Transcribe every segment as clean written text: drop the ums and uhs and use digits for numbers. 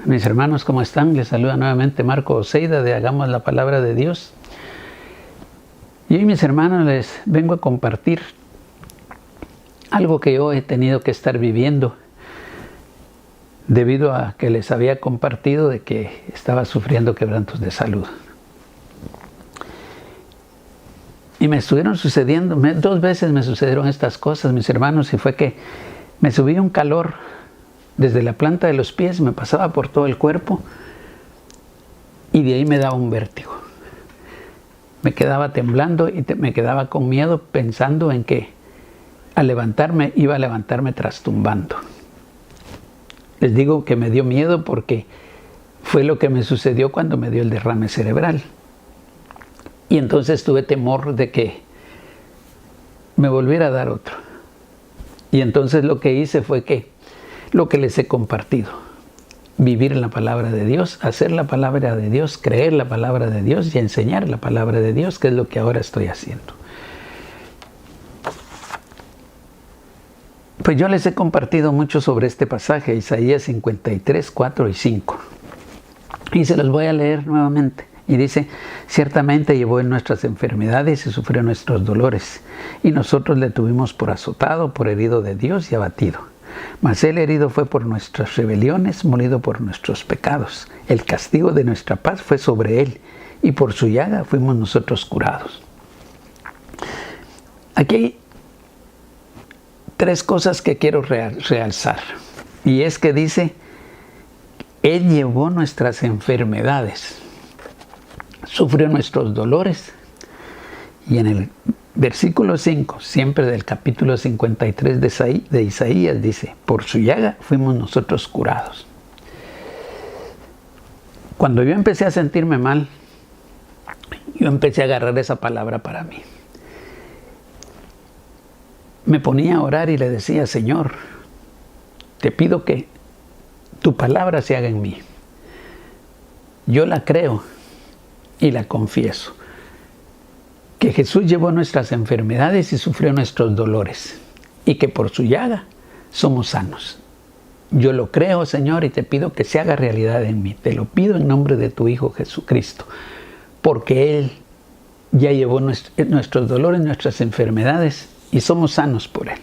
Mis hermanos, ¿cómo están? Les saluda nuevamente Marco Oseida de Hagamos la Palabra de Dios. Y hoy, mis hermanos, les vengo a compartir algo que yo he tenido que estar viviendo debido a que les había compartido de que estaba sufriendo quebrantos de salud. Y me estuvieron sucediendo, dos veces me sucedieron estas cosas, mis hermanos, y fue que me subía un calor desde la planta de los pies, me pasaba por todo el cuerpo y de ahí me daba un vértigo. Me quedaba temblando y me quedaba con miedo pensando en que al levantarme iba a levantarme trastumbando. Les digo que me dio miedo porque fue lo que me sucedió cuando me dio el derrame cerebral. Y entonces tuve temor de que me volviera a dar otro. Y entonces lo que hice fue que lo que les he compartido, vivir en la palabra de Dios, hacer la palabra de Dios, creer la palabra de Dios y enseñar la palabra de Dios, que es lo que ahora estoy haciendo. Pues yo les he compartido mucho sobre este pasaje, Isaías 53, 4 y 5. Y se los voy a leer nuevamente. Y dice: ciertamente llevó en nuestras enfermedades y sufrió nuestros dolores, y nosotros le tuvimos por azotado, por herido de Dios y abatido. Mas él herido fue por nuestras rebeliones, molido por nuestros pecados. El castigo de nuestra paz fue sobre él, y por su llaga fuimos nosotros curados. Aquí hay tres cosas que quiero realzar. Y es que dice: él llevó nuestras enfermedades, sufrió nuestros dolores. Y en el versículo 5, siempre del capítulo 53 de Isaías, dice: por su llaga fuimos nosotros curados. Cuando yo empecé a sentirme mal, yo empecé a agarrar esa palabra para mí. Me ponía a orar y le decía: Señor, te pido que tu palabra se haga en mí. Yo la creo y la confieso, que Jesús llevó nuestras enfermedades y sufrió nuestros dolores, y que por su llaga somos sanos. Yo lo creo, Señor, y te pido que se haga realidad en mí. Te lo pido en nombre de tu Hijo Jesucristo, porque Él ya llevó nuestros dolores, nuestras enfermedades, y somos sanos por Él.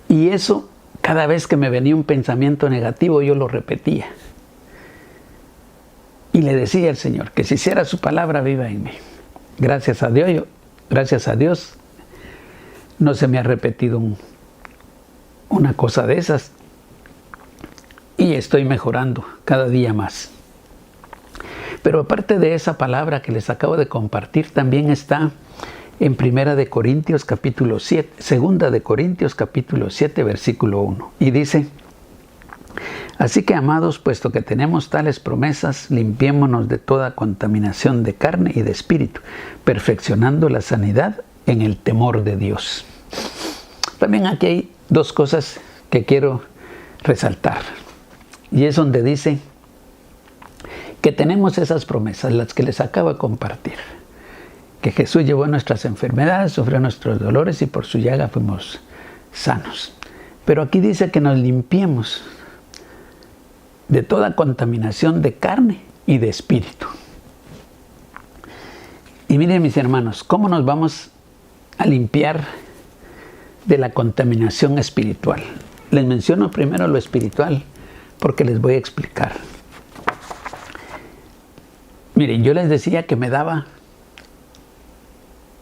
Y eso, cada vez que me venía un pensamiento negativo, yo lo repetía. Y le decía al Señor que si hiciera su palabra viva en mí. Gracias a Dios, no se me ha repetido una cosa de esas. Y estoy mejorando cada día más. Pero aparte de esa palabra que les acabo de compartir, también está en 2 Corintios capítulo 7, versículo 1. Y dice: así que, amados, puesto que tenemos tales promesas, limpiémonos de toda contaminación de carne y de espíritu, perfeccionando la sanidad en el temor de Dios. También aquí hay dos cosas que quiero resaltar. Y es donde dice que tenemos esas promesas, las que les acabo de compartir. Que Jesús llevó nuestras enfermedades, sufrió nuestros dolores y por su llaga fuimos sanos. Pero aquí dice que nos limpiemos de toda contaminación de carne y de espíritu. Y miren, mis hermanos, ¿cómo nos vamos a limpiar de la contaminación espiritual? Les menciono primero lo espiritual porque les voy a explicar. Miren, yo les decía que me daba,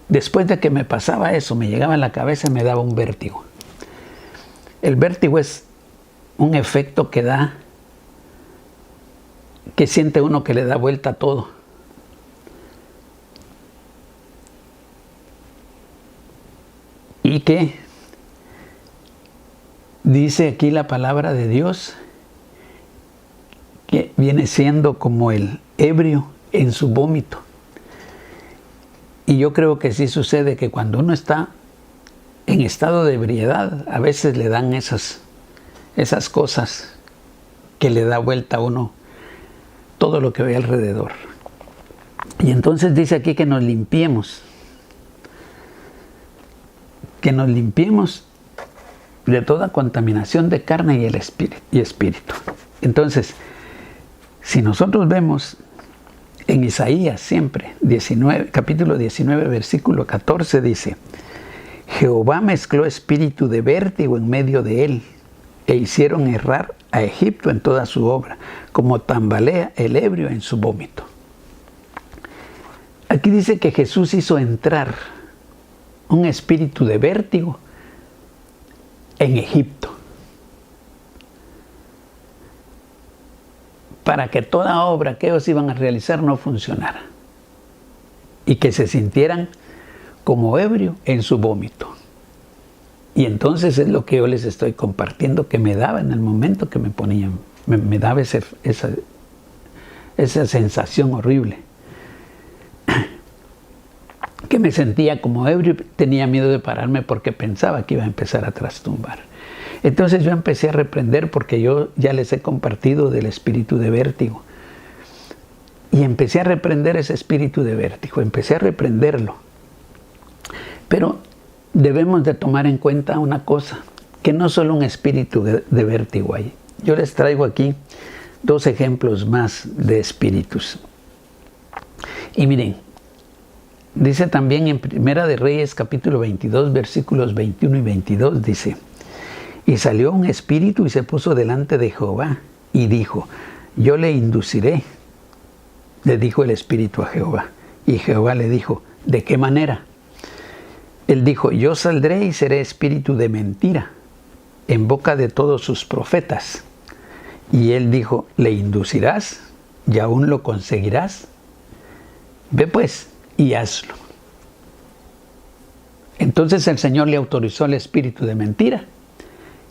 después de que me pasaba eso, me llegaba a la cabeza y me daba un vértigo. El vértigo es un efecto que siente uno que le da vuelta a todo. Y que dice aquí la palabra de Dios que viene siendo como el ebrio en su vómito. Y yo creo que sí sucede que cuando uno está en estado de ebriedad, a veces le dan esas cosas que le da vuelta a uno todo lo que ve alrededor. Y entonces dice aquí que nos limpiemos de toda contaminación de carne y espíritu. Entonces, si nosotros vemos en Isaías siempre, capítulo 19, versículo 14 dice: Jehová mezcló espíritu de vértigo en medio de él, e hicieron errar a Egipto en toda su obra, como tambalea el ebrio en su vómito. Aquí dice que Jesús hizo entrar un espíritu de vértigo en Egipto, para que toda obra que ellos iban a realizar no funcionara, y que se sintieran como ebrio en su vómito. Y entonces es lo que yo les estoy compartiendo, que me daba en el momento que me ponían, me daba esa sensación horrible, que me sentía como ebrio, tenía miedo de pararme porque pensaba que iba a empezar a trastumbar. Entonces yo empecé a reprender, porque yo ya les he compartido del espíritu de vértigo, y empecé a reprender ese espíritu de vértigo, empecé a reprenderlo. Pero debemos de tomar en cuenta una cosa, que no solo un espíritu de vértigo hay. Yo les traigo aquí 2 ejemplos más de espíritus. Y miren, dice también en Primera de Reyes, capítulo 22, versículos 21 y 22, dice: Y salió un espíritu y se puso delante de Jehová, y dijo: Yo le induciré. Le dijo el espíritu a Jehová. Y Jehová le dijo: ¿de qué manera? Él dijo: Yo saldré y seré espíritu de mentira en boca de todos sus profetas. Y él dijo: ¿le inducirás? ¿Y aún lo conseguirás? Ve pues y hazlo. Entonces el Señor le autorizó al espíritu de mentira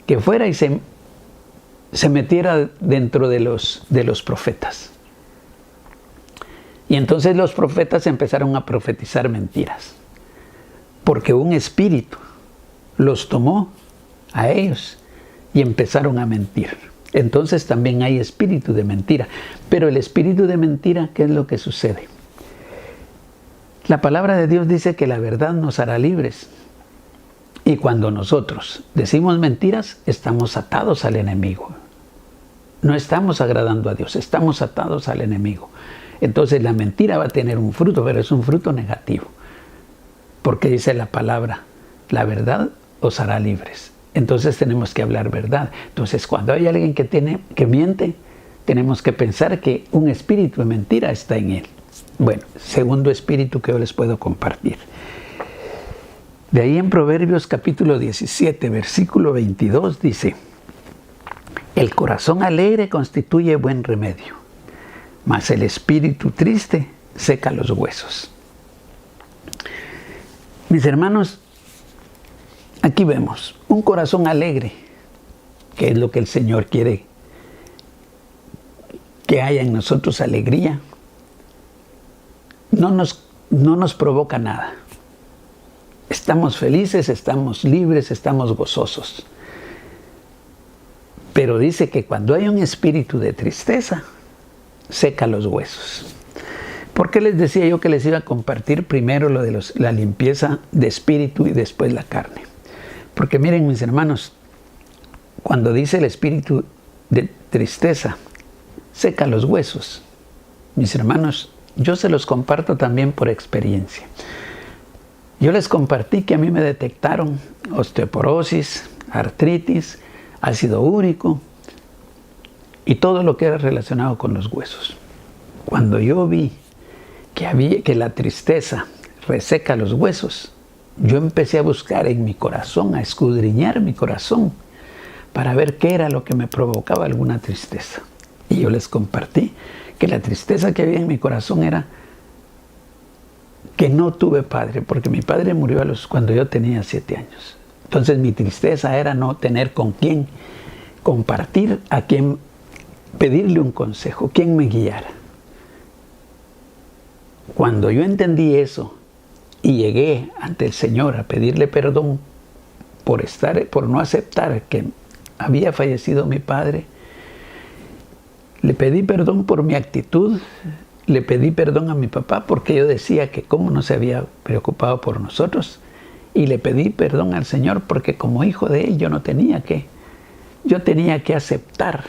que fuera y se metiera dentro de los profetas. Y entonces los profetas empezaron a profetizar mentiras, porque un espíritu los tomó a ellos y empezaron a mentir. Entonces también hay espíritu de mentira. Pero el espíritu de mentira, ¿qué es lo que sucede? La palabra de Dios dice que la verdad nos hará libres. Y cuando nosotros decimos mentiras, estamos atados al enemigo. No estamos agradando a Dios, estamos atados al enemigo. Entonces la mentira va a tener un fruto, pero es un fruto negativo. Porque dice la palabra: la verdad os hará libres. Entonces tenemos que hablar verdad. Entonces cuando hay alguien que miente, tenemos que pensar que un espíritu de mentira está en él. Bueno, segundo espíritu que yo les puedo compartir. De ahí en Proverbios capítulo 17, versículo 22 dice: El corazón alegre constituye buen remedio, mas el espíritu triste seca los huesos. Mis hermanos, aquí vemos un corazón alegre, que es lo que el Señor quiere que haya en nosotros, alegría. No nos provoca nada. Estamos felices, estamos libres, estamos gozosos. Pero dice que cuando hay un espíritu de tristeza, seca los huesos. ¿Por qué les decía yo que les iba a compartir primero lo de la limpieza de espíritu y después la carne? Porque miren, mis hermanos, cuando dice el espíritu de tristeza, seca los huesos, mis hermanos, yo se los comparto también por experiencia. Yo les compartí que a mí me detectaron osteoporosis, artritis, ácido úrico y todo lo que era relacionado con los huesos. Cuando yo vi que la tristeza reseca los huesos, yo empecé a buscar en mi corazón, a escudriñar mi corazón para ver qué era lo que me provocaba alguna tristeza. Y yo les compartí que la tristeza que había en mi corazón era que no tuve padre, porque mi padre murió cuando yo tenía 7 años. Entonces mi tristeza era no tener con quién compartir, a quién pedirle un consejo, quién me guiara. Cuando yo entendí eso y llegué ante el Señor a pedirle perdón por no aceptar que había fallecido mi padre, le pedí perdón por mi actitud, le pedí perdón a mi papá porque yo decía que cómo no se había preocupado por nosotros, y le pedí perdón al Señor porque como hijo de Él yo tenía que aceptar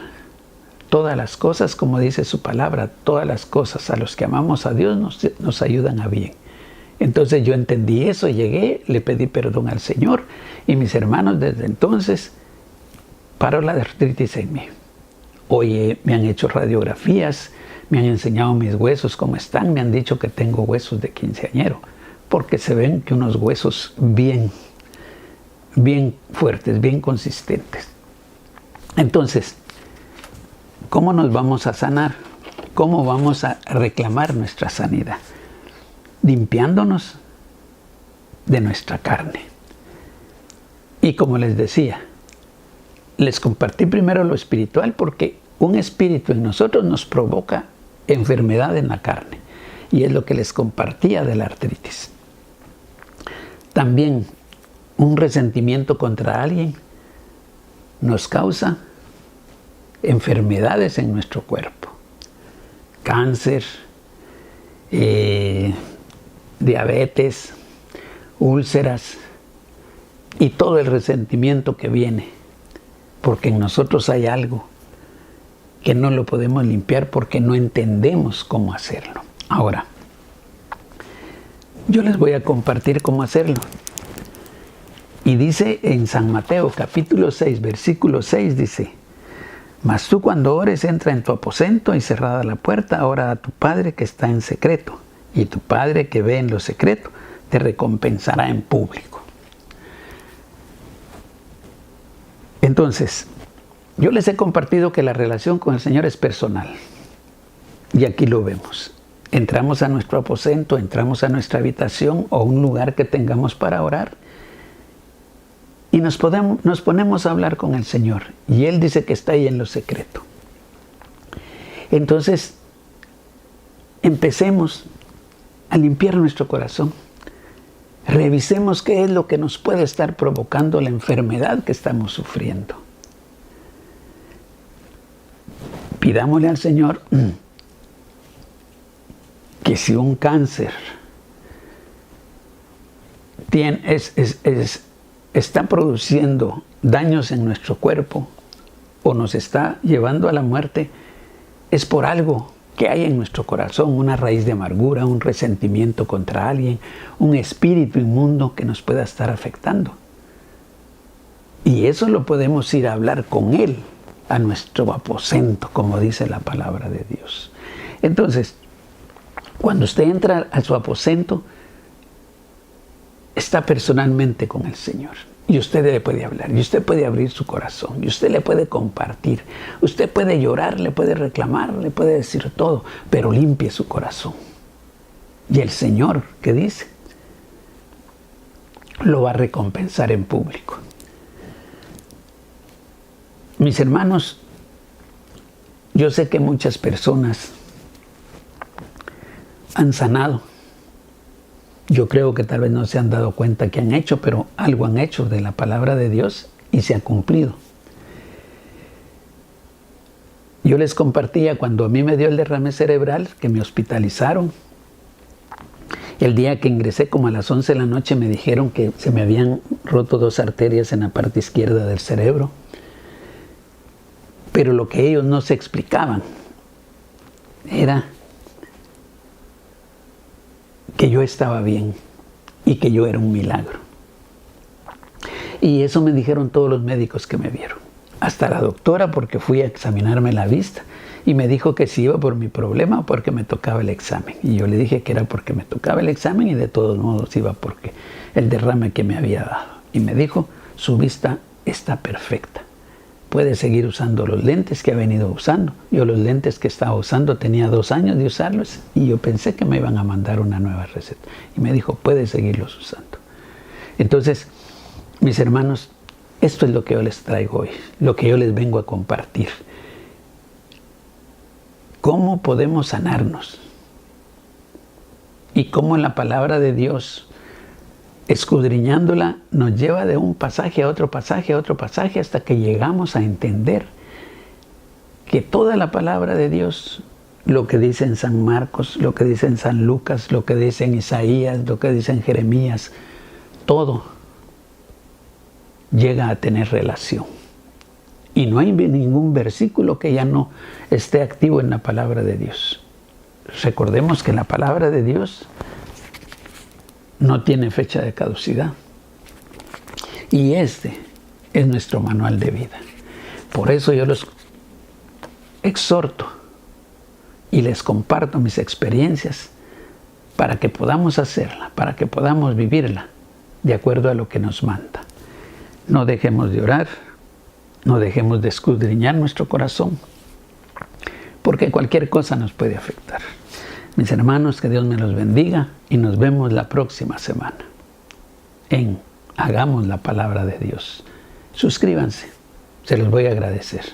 Todas las cosas, como dice su palabra, todas las cosas a los que amamos a Dios nos ayudan a bien. Entonces yo entendí eso, llegué, le pedí perdón al Señor y mis hermanos desde entonces paró la artritis en mí. Hoy me han hecho radiografías, me han enseñado mis huesos cómo están, me han dicho que tengo huesos de quinceañero, porque se ven que unos huesos bien fuertes, bien consistentes. Entonces, ¿cómo nos vamos a sanar? ¿Cómo vamos a reclamar nuestra sanidad? Limpiándonos de nuestra carne. Y como les decía, les compartí primero lo espiritual porque un espíritu en nosotros nos provoca enfermedad en la carne. Y es lo que les compartía de la artritis. También un resentimiento contra alguien nos causa enfermedades en nuestro cuerpo. Cáncer, diabetes, úlceras y todo el resentimiento que viene, porque en nosotros hay algo que no lo podemos limpiar porque no entendemos cómo hacerlo. Ahora, yo les voy a compartir cómo hacerlo. Y dice en San Mateo capítulo 6, versículo 6, dice: mas tú cuando ores, entra en tu aposento y cerrada la puerta, ora a tu Padre que está en secreto, y tu Padre que ve en lo secreto te recompensará en público. Entonces, yo les he compartido que la relación con el Señor es personal. Y aquí lo vemos. Entramos a nuestro aposento, entramos a nuestra habitación o un lugar que tengamos para orar y nos ponemos a hablar con el Señor. Y Él dice que está ahí en lo secreto. Entonces, empecemos a limpiar nuestro corazón. Revisemos qué es lo que nos puede estar provocando la enfermedad que estamos sufriendo. Pidámosle al Señor que si un cáncer está produciendo daños en nuestro cuerpo o nos está llevando a la muerte, es por algo que hay en nuestro corazón, una raíz de amargura, un resentimiento contra alguien, un espíritu inmundo que nos pueda estar afectando. Y eso lo podemos ir a hablar con Él, a nuestro aposento, como dice la palabra de Dios. Entonces, cuando usted entra a su aposento, está personalmente con el Señor. Y usted le puede hablar, y usted puede abrir su corazón, y usted le puede compartir. Usted puede llorar, le puede reclamar, le puede decir todo, pero limpie su corazón. Y el Señor, ¿qué dice? Lo va a recompensar en público. Mis hermanos, yo sé que muchas personas han sanado. Yo creo que tal vez no se han dado cuenta que han hecho, pero algo han hecho de la palabra de Dios y se ha cumplido. Yo les compartía cuando a mí me dio el derrame cerebral, que me hospitalizaron. El día que ingresé, como a las 11 de la noche, me dijeron que se me habían roto 2 arterias en la parte izquierda del cerebro. Pero lo que ellos no se explicaban era que yo estaba bien y que yo era un milagro. Y eso me dijeron todos los médicos que me vieron. Hasta la doctora, porque fui a examinarme la vista y me dijo que si iba por mi problema o porque me tocaba el examen. Y yo le dije que era porque me tocaba el examen y de todos modos iba porque el derrame que me había dado. Y me dijo, su vista está perfecta. Puede seguir usando los lentes que ha venido usando. Yo los lentes que estaba usando tenía 2 años de usarlos y yo pensé que me iban a mandar una nueva receta. Y me dijo, puede seguirlos usando. Entonces, mis hermanos, esto es lo que yo les traigo hoy, lo que yo les vengo a compartir. ¿Cómo podemos sanarnos? Y cómo la palabra de Dios, escudriñándola, nos lleva de un pasaje a otro pasaje, a otro pasaje, hasta que llegamos a entender que toda la palabra de Dios, lo que dice en San Marcos, lo que dice en San Lucas, lo que dice en Isaías, lo que dice en Jeremías, todo llega a tener relación. Y no hay ningún versículo que ya no esté activo en la palabra de Dios. Recordemos que la palabra de Dios no tiene fecha de caducidad. Y este es nuestro manual de vida. Por eso yo los exhorto y les comparto mis experiencias para que podamos hacerla, para que podamos vivirla de acuerdo a lo que nos manda. No dejemos de orar, no dejemos de escudriñar nuestro corazón, porque cualquier cosa nos puede afectar. Mis hermanos, que Dios me los bendiga y nos vemos la próxima semana en Hagamos la Palabra de Dios. Suscríbanse, se los voy a agradecer.